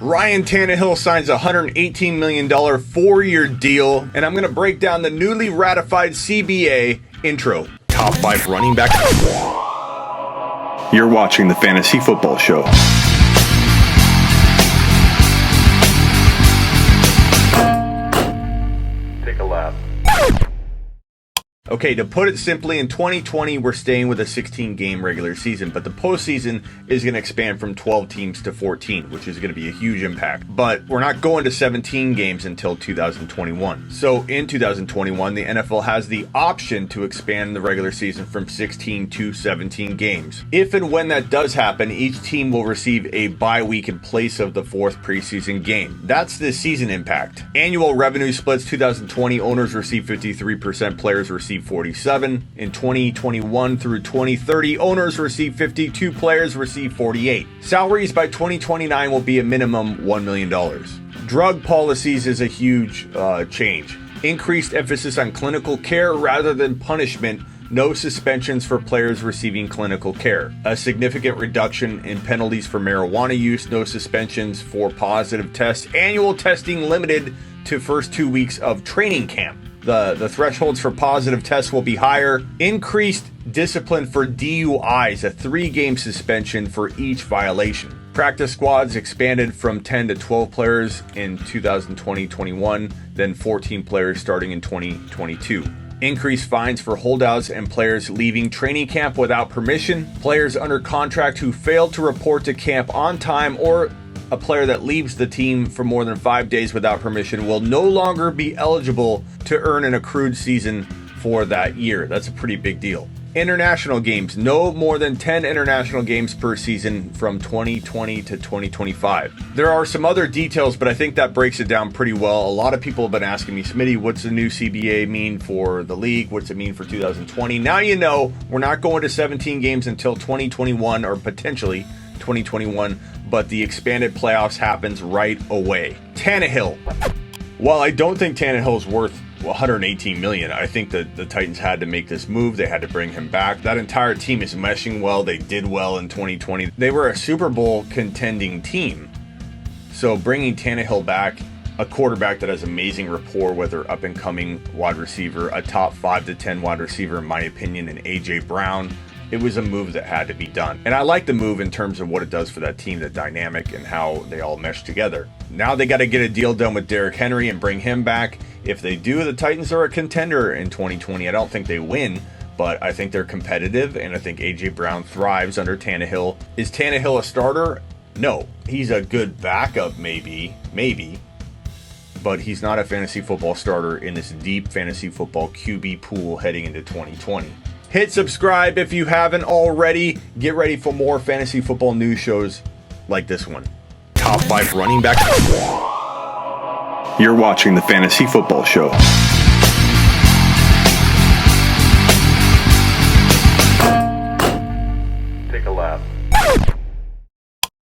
Ryan Tannehill signs a $118 million 4-year deal, and I'm going to break down the newly ratified CBA intro. Top 5 running back. You're watching the Fantasy Football Show. Take a lap. Okay, to put it simply, in 2020, we're staying with a 16-game regular season, but the postseason is going to expand from 12 teams to 14, which is going to be a huge impact. But we're not going to 17 games until 2021. So in 2021, the NFL has the option to expand the regular season from 16 to 17 games. If and when that does happen, each team will receive a bye week in place of the 4th preseason game. That's the season impact. Annual revenue splits: 2020, owners receive 53%, players receive 47. In 2021 through 2030, owners receive 52, players receive 48. Salaries by 2029 will be a minimum $1 million. Drug policies is a huge change. Increased emphasis on clinical care rather than punishment. No suspensions for players receiving clinical care. A significant reduction in penalties for marijuana use. No suspensions for positive tests. Annual testing limited to first 2 weeks of training camp. The thresholds for positive tests will be higher. Increased discipline for DUIs, a 3-game suspension for each violation. Practice squads expanded from 10 to 12 players in 2020-21, then 14 players starting in 2022. Increased fines for holdouts and players leaving training camp without permission. Players under contract who failed to report to camp on time, or a player that leaves the team for more than 5 days without permission, will no longer be eligible to earn an accrued season for that year. That's a pretty big deal. International games: no more than 10 international games per season from 2020 to 2025. There are some other details, but I think that breaks it down pretty well. A lot of people have been asking me, Smitty, what's the new CBA mean for the league? What's it mean for 2020? Now you know. We're not going to 17 games until 2021, or potentially 2021, but the expanded playoffs happens right away. Tannehill. While I don't think Tannehill's worth $118 million, I think that the Titans had to make this move. They had to bring him back. That entire team is meshing well. They did well in 2020. They were a Super Bowl contending team. So bringing Tannehill back, a quarterback that has amazing rapport with their up-and-coming wide receiver, a top 5 to 10 wide receiver, in my opinion, and A.J. Brown, it was a move that had to be done. And I like the move in terms of what it does for that team, the dynamic and how they all mesh together. Now they got to get a deal done with Derrick Henry and bring him back. If they do, the Titans are a contender in 2020. I don't think they win, but I think they're competitive, and I think A.J. Brown thrives under Tannehill. Is Tannehill a starter? No. He's a good backup, maybe, but he's not a fantasy football starter in this deep fantasy football QB pool heading into 2020. Hit subscribe if you haven't already. Get ready for more fantasy football news shows like this one. Top 5 running back. You're watching the Fantasy Football Show.